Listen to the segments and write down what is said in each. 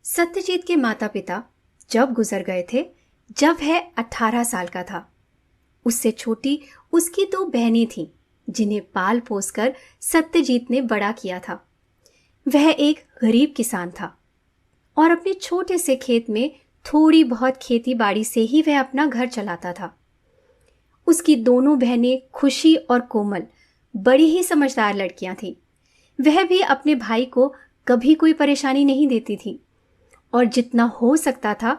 सत्यजीत के माता पिता जब गुजर गए थे, जब वह 18 साल का था। उससे छोटी उसकी 2 बहनें थीं, जिन्हें पाल पोस कर सत्यजीत ने बड़ा किया था। वह एक गरीब किसान था और अपने छोटे से खेत में थोड़ी बहुत खेती बाड़ी से ही वह अपना घर चलाता था। उसकी दोनों बहनें खुशी और कोमल बड़ी ही समझदार लड़कियां थीं। वह भी अपने भाई को कभी कोई परेशानी नहीं देती थी और जितना हो सकता था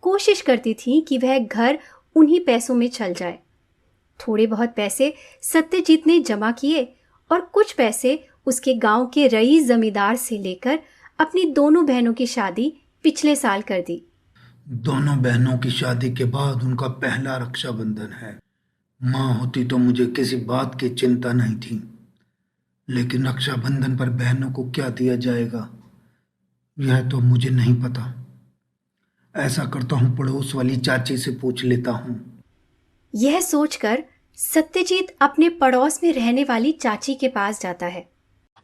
कोशिश करती थी कि वह घर उन्हीं पैसों में चल जाए। थोड़े बहुत पैसे सत्यजीत ने जमा किए और कुछ पैसे उसके गांव के रईस जमींदार से लेकर अपनी दोनों बहनों की शादी पिछले साल कर दी। दोनों बहनों की शादी के बाद उनका पहला रक्षाबंधन है। माँ होती तो मुझे किसी बात की चिंता नहीं थी, लेकिन रक्षाबंधन पर बहनों को क्या दिया जाएगा यह तो मुझे नहीं पता। ऐसा करता हूँ, पड़ोस वाली चाची से पूछ लेता हूँ। यह सोचकर सत्यजीत अपने पड़ोस में रहने वाली चाची के पास जाता है।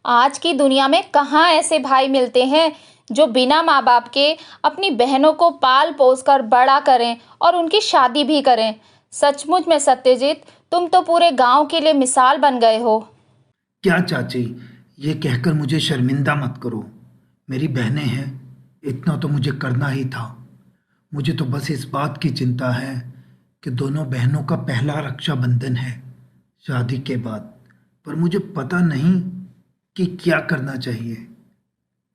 आज की दुनिया में कहाँ ऐसे भाई मिलते हैं जो बिना माँ बाप के अपनी बहनों को पाल पोस कर बड़ा करें और उनकी शादी भी करें। सचमुच में सत्यजीत, तुम तो पूरे गांव के लिए मिसाल बन गए हो। क्या चाची, ये कहकर मुझे शर्मिंदा मत करो। मेरी बहनें हैं, इतना तो मुझे करना ही था। मुझे तो बस इस बात की चिंता है कि दोनों बहनों का पहला रक्षाबंधन है शादी के बाद, पर मुझे पता नहीं कि क्या करना चाहिए।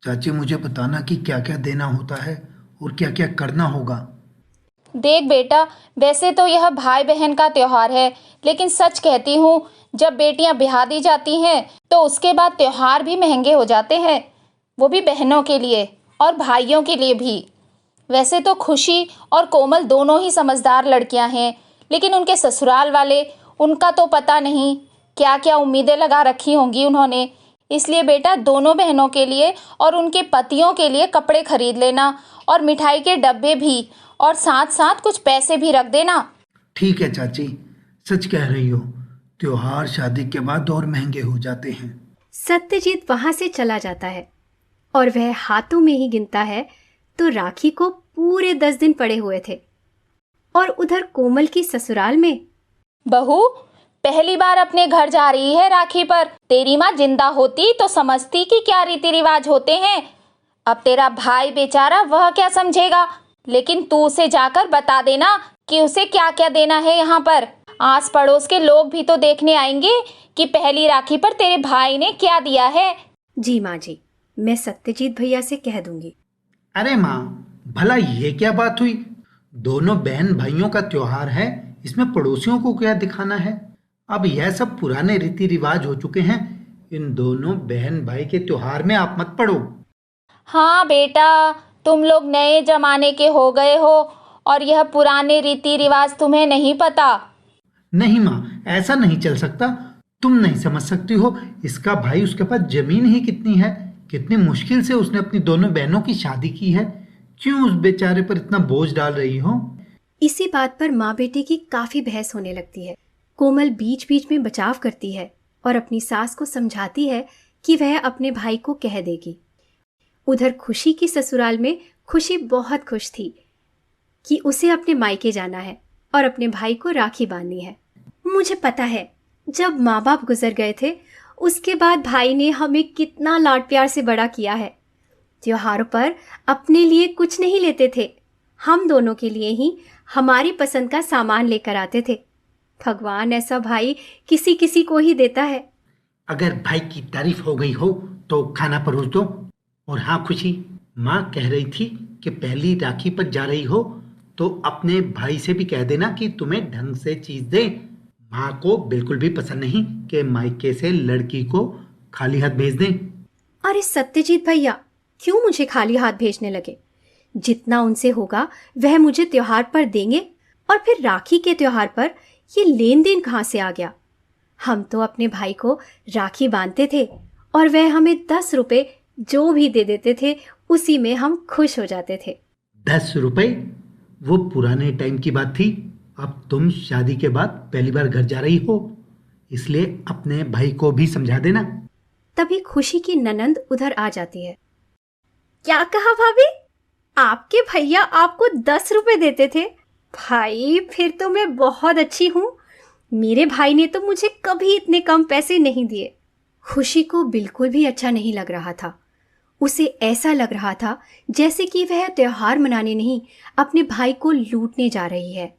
चाची, मुझे बताना कि क्या क्या देना होता है और क्या क्या करना होगा। देख बेटा, वैसे तो यह भाई बहन का त्योहार है, लेकिन सच कहती हूँ, जब बेटियां ब्याह दी जाती हैं तो उसके बाद त्योहार भी महंगे हो जाते हैं, वो भी बहनों के लिए और भाइयों के लिए भी। वैसे तो खुशी और कोमल दोनों ही समझदार लड़कियां हैं, लेकिन उनके ससुराल वाले, उनका तो पता नहीं क्या क्या उम्मीदें लगा रखी होंगी उन्होंने। इसलिए बेटा, दोनों बहनों के लिए और उनके पतियों के लिए कपड़े खरीद लेना और मिठाई के डब्बे भी, और साथ साथ कुछ पैसे भी रख देना। ठीक है चाची, सच कह रही हो, त्योहार शादी के बाद और महंगे हो जाते हैं। सत्यजीत वहां से चला जाता है और वह हाथों में ही गिनता है तो राखी को पूरे 10 दिन पड़े हुए थे। और उधर कोमल की ससुराल में, बहू, पहली बार अपने घर जा रही है राखी पर। तेरी माँ जिंदा होती तो समझती कि क्या रीति रिवाज होते हैं। अब तेरा भाई बेचारा, वह क्या समझेगा, लेकिन तू उसे जाकर बता देना कि उसे क्या क्या देना है। यहाँ पर आस पड़ोस के लोग भी तो देखने आएंगे कि पहली राखी पर तेरे भाई ने क्या दिया है। जी माँ जी, मैं सत्यजीत भैया से कह दूंगी। अरे माँ, भला ये क्या बात हुई? दोनों बहन भाइयों का त्योहार है, इसमें पड़ोसियों को क्या दिखाना है? अब यह सब पुराने रीति रिवाज हो चुके हैं। इन दोनों बहन भाई के त्योहार में आप मत पड़ो। हाँ बेटा, तुम लोग नए जमाने के हो गए हो और यह पुराने रीति रिवाज तुम्हें नहीं पता। नहीं माँ, ऐसा नहीं चल सकता। तुम नहीं समझ सकती हो, इसका भाई, उसके पास जमीन ही कितनी है, कितनी मुश्किल से उसने अपनी दोनों बहनों की शादी की है। क्यों उस बेचारे पर इतना बोझ डाल रही हो? इसी बात पर माँ बेटी की काफी बहस होने लगती है। कोमल बीच बीच में बचाव करती है और अपनी सास को समझाती है कि वह अपने भाई को कह देगी। उधर खुशी की ससुराल में खुशी बहुत खुश थी कि उसे अपने मायके जाना है और अपने भाई को राखी बांधनी है। मुझे पता है, जब माँ बाप गुजर गए थे उसके बाद भाई ने हमें कितना लाड प्यार से बड़ा किया है। त्योहारों पर अपने लिए कुछ नहीं लेते थे, हम दोनों के लिए ही हमारी पसंद का सामान लेकर आते थे। भगवान ऐसा भाई किसी किसी को ही देता है। अगर भाई की तारीफ हो गई हो तो खाना परोस दो। और हाँ खुशी, माँ कह रही थी कि पहली राखी पर जा रही हो तो अपने भाई से भी कह देना कि तुम्हें ढंग से चीज दे। माँ को बिल्कुल भी पसंद नहीं कि मायके से लड़की को खाली हाथ भेज दें। अरे सत्यजीत भैया, क्यों मुझे खाली हाथ भेजने लगे? जितना उनसे होगा वह मुझे त्योहार पर देंगे, और फिर राखी के त्योहार पर ये लेन देन कहाँ से आ गया? हम तो अपने भाई को राखी बांधते थे और वह हमें 10 रुपए जो भी दे देते थे उसी में हम खुश हो जाते थे। 10 रुपए? वो पुराने टाइम की बात थी। अब तुम शादी के बाद पहली बार घर जा रही हो, इसलिए अपने भाई को भी समझा देना। तभी खुशी की ननंद उधर आ जाती है। क्या कहा भाभी? आपके भैया आपको 10 रुपए देते थे? भाई फिर तो मैं बहुत अच्छी हूँ। मेरे भाई ने तो मुझे कभी इतने कम पैसे नहीं दिए। खुशी को बिल्कुल भी अच्छा नहीं लग रहा था। उसे ऐसा लग रहा था जैसे कि वह त्योहार मनाने नहीं, अपने भाई को लूटने जा रही है।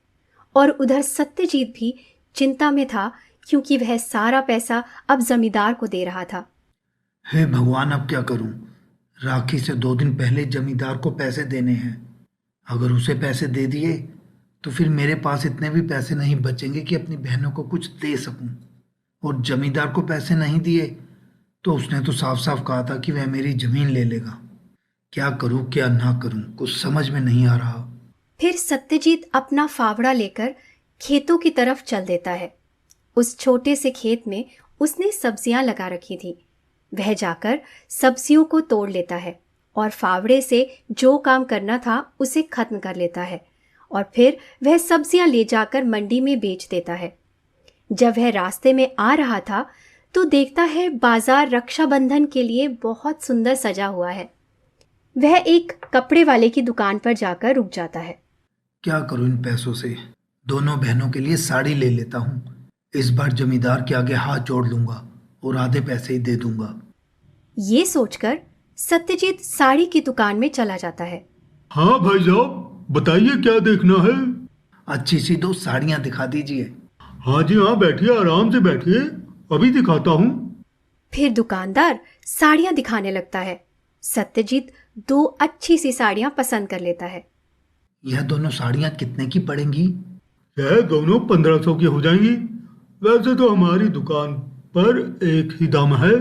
और उधर सत्यजीत भी चिंता में था, क्योंकि वह सारा पैसा अब जमींदार को दे रहा था। हे भगवान, अब क्या करूं? राखी से 2 दिन पहले जमींदार को पैसे देने हैं। अगर उसे पैसे दे दिए तो फिर मेरे पास इतने भी पैसे नहीं बचेंगे कि अपनी बहनों को कुछ दे सकूं। और जमींदार को पैसे नहीं दिए तो उसने तो साफ साफ कहा था कि वह मेरी जमीन ले लेगा। क्या करूं क्या ना करूं, कुछ समझ में नहीं आ रहा। फिर सत्यजीत अपना फावड़ा लेकर खेतों की तरफ चल देता है। उस छोटे से खेत में उसने सब्जियां लगा रखी थी। वह जाकर सब्जियों को तोड़ लेता है और फावड़े से जो काम करना था उसे खत्म कर लेता है। और फिर वह सब्जियां ले जाकर मंडी में बेच देता है। जब वह रास्ते में आ रहा था तो देखता है बाजार रक्षाबंधन के लिए बहुत सुंदर सजा हुआ है। वह एक कपड़े वाले की दुकान पर जाकर रुक जाता है। क्या करूं इन पैसों से? दोनों बहनों के लिए साड़ी ले लेता हूं। इस बार जमींदार के आगे हाथ जोड़ लूंगा और आधे पैसे ही दे दूंगा। ये सोचकर सत्यजीत साड़ी की दुकान में चला जाता है। हाँ भाई साहब, बताइए क्या देखना है। अच्छी सी 2 साड़ियां दिखा दीजिए। हाँ जी हाँ, बैठिए, आराम से बैठिए, अभी दिखाता हूँ। फिर दुकानदार साड़ियां दिखाने लगता है। सत्यजीत 2 अच्छी सी साड़ियां पसंद कर लेता है। यह दोनों साड़ियां कितने की पड़ेंगी? यह दोनों 1500 की हो जाएंगी। वैसे तो हमारी दुकान पर एक ही दाम है,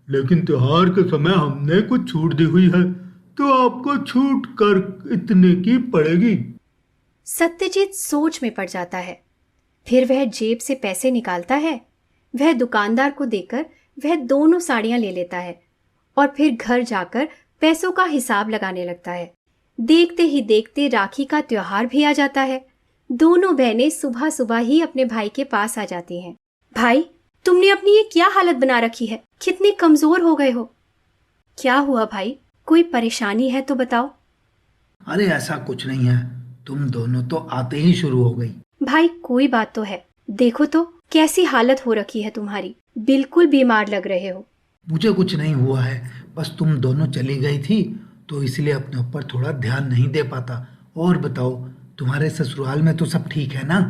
लेकिन त्योहार के समय हमने कुछ छूट दी हुई है, तो आपको छूट कर इतने की पड़ेगी। सत्यजीत सोच में पड़ जाता है। फिर वह जेब से पैसे निकालता है। वह दुकानदार को देकर वह दोनों साड़ियां ले लेता है और फिर घर जाकर पैसों का हिसाब लगाने लगता है। देखते ही देखते राखी का त्योहार भी आ जाता है। दोनों बहनें सुबह सुबह ही अपने भाई के पास आ जाती हैं। भाई, तुमने अपनी ये क्या हालत बना रखी है? कितने कमजोर हो गए हो। क्या हुआ भाई? कोई परेशानी है तो बताओ। अरे ऐसा कुछ नहीं है, तुम दोनों तो आते ही शुरू हो गई। भाई कोई बात तो है। देखो तो कैसी हालत हो रखी है तुम्हारी। बिल्कुल बीमार लग रहे हो। मुझे कुछ नहीं हुआ है, बस तुम दोनों चली गई थी तो इसलिए अपने ऊपर थोड़ा ध्यान नहीं दे पाता। और बताओ, तुम्हारे ससुराल में तो सब ठीक है ना?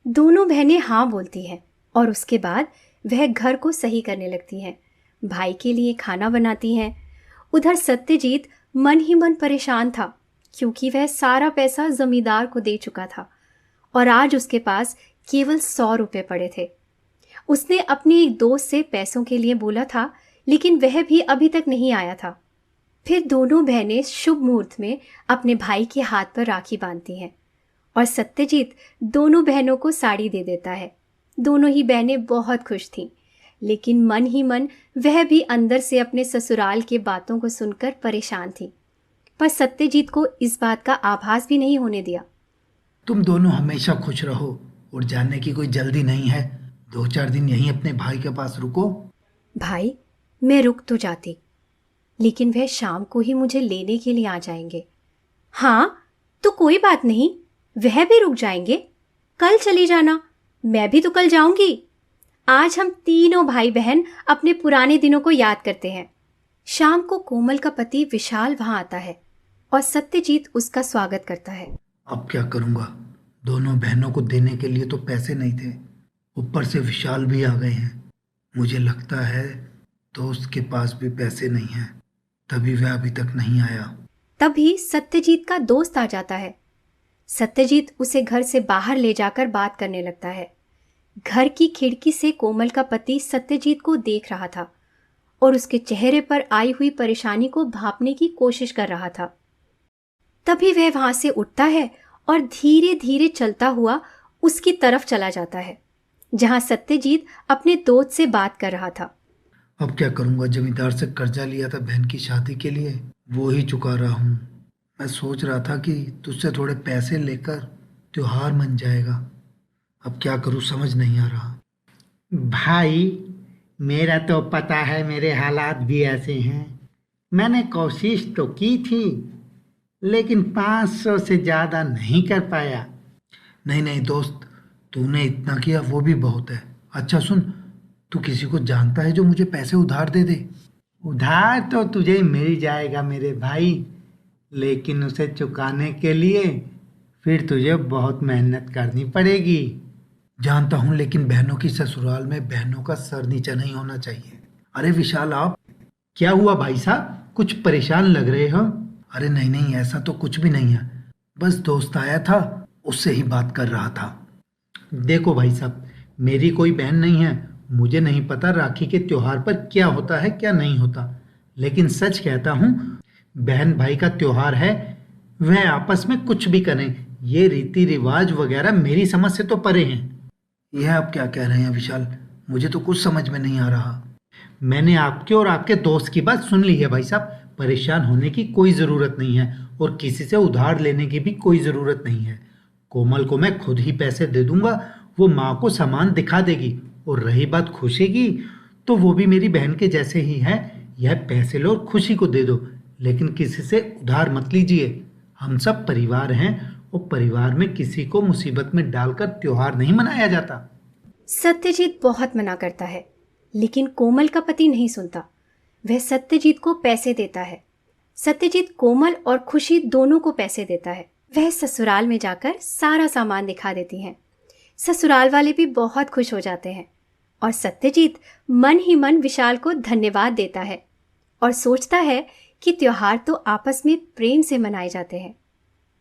दोनों बहनें हाँ बोलती हैं और उसके बाद वह घर को सही करने लगती हैं। भाई के लिए खाना बनाती हैं। उधर सत्यजीत मन ही मन परेशान था, क्योंकि वह सारा पैसा जमींदार को दे चुका था और आज उसके पास केवल 100 रुपए पड़े थे। उसने अपने एक दोस्त से पैसों के लिए बोला था, लेकिन वह भी अभी तक नहीं आया था। फिर दोनों बहनें शुभ मुहूर्त में अपने भाई के हाथ पर राखी बांधती हैं और सत्यजीत दोनों बहनों को साड़ी दे देता है। दोनों ही बहनें बहुत खुश थीं, लेकिन मन ही मन वह भी अंदर से अपने ससुराल के बातों को सुनकर परेशान थी। पर सत्यजीत को इस बात का आभास भी नहीं होने दिया। तुम दोनों हमेशा खुश रहो और जाने की कोई जल्दी नहीं है। 2-4 दिन यहीं अपने भाई के पास रुको। भाई, मैं रुक तो जाती, लेकिन वह शाम को ही मुझे लेने के लिए आ जाएंगे। हाँ, तो कोई बात नहीं, वह भी रुक जाएंगे। कल चली जाना, मैं भी तो कल जाऊंगी। आज हम तीनों भाई बहन अपने पुराने दिनों को याद करते हैं। शाम को कोमल का पति विशाल वहां आता है और सत्यजीत उसका स्वागत करता है। अब क्या करूंगा? दोनों बहनों को देने के लिए तो पैसे नहीं थे, ऊपर से विशाल भी आ गए हैं। मुझे लगता है दोस्त के पास भी पैसे नहीं हैं, तभी वह अभी तक नहीं आया। तभी सत्यजीत का दोस्त आ जाता है। सत्यजीत उसे घर से बाहर ले जाकर बात करने लगता है। घर की खिड़की से कोमल का पति सत्यजीत को देख रहा था और उसके चेहरे पर आई हुई परेशानी को भांपने की कोशिश कर रहा था। तभी वह वहां से उठता है और धीरे धीरे चलता हुआ उसकी तरफ चला जाता है, जहां सत्यजीत अपने दोस्त से बात कर रहा था। अब क्या करूंगा? जमींदार से कर्जा लिया था बहन की शादी के लिए, वो ही चुका रहा हूँ। मैं सोच रहा था कि तुझसे थोड़े पैसे लेकर त्योहार मन जाएगा। अब क्या करूं, समझ नहीं आ रहा। भाई, मेरा तो पता है मेरे हालात भी ऐसे हैं। मैंने कोशिश तो की थी, लेकिन 500 से ज़्यादा नहीं कर पाया। नहीं नहीं दोस्त, तूने इतना किया वो भी बहुत है। अच्छा सुन, तू किसी को जानता है जो मुझे पैसे उधार दे दे? उधार तो तुझे मिल जाएगा मेरे भाई, लेकिन उसे चुकाने के लिए फिर तुझे बहुत मेहनत करनी पड़ेगी। जानता हूँ, लेकिन बहनों की ससुराल में बहनों का सर नीचा नहीं होना चाहिए। अरे विशाल, आप क्या हुआ भाई साहब, कुछ परेशान लग रहे हो? अरे नहीं नहीं, ऐसा तो कुछ भी नहीं है, बस दोस्त आया था, उससे ही बात कर रहा था। देखो भाई साहब, मेरी कोई बहन नहीं है, मुझे नहीं पता राखी के त्योहार पर क्या होता है क्या नहीं होता, लेकिन सच कहता हूँ, बहन भाई का त्योहार है, वह आपस में कुछ भी करें, ये रीति रिवाज वगैरह मेरी समझ से तो परे हैं। यह आप क्या कह रहे हैं विशाल? मुझे तो कुछ समझ में नहीं आ रहा। मैंने आपके और आपके दोस्त की बात सुन ली है भाई साहब, परेशान होने की कोई ज़रूरत नहीं है और किसी से उधार लेने की भी कोई ज़रूरत नहीं है। कोमल को मैं खुद ही पैसे दे दूंगा, वो माँ को सामान दिखा देगी, और रही बात खुशी की, तो वो भी मेरी बहन के जैसे ही है। यह पैसे लो और खुशी को दे दो, लेकिन किसी से उधार मत लीजिए। हम सब परिवार हैं और परिवार में किसी को मुसीबत में डालकर त्योहार नहीं मनाया जाता। सत्यजीत बहुत मना करता है, लेकिन कोमल का पति नहीं सुनता। वह सत्यजीत को पैसे देता है। सत्यजीत कोमल और खुशी दोनों को पैसे देता है। वह ससुराल में जाकर सारा सामान दिखा देती हैं। ससुराल वाले भी बहुत खुश हो जाते हैं और सत्यजीत मन ही मन विशाल को धन्यवाद देता है और सोचता है कि त्योहार तो आपस में प्रेम से मनाए जाते हैं।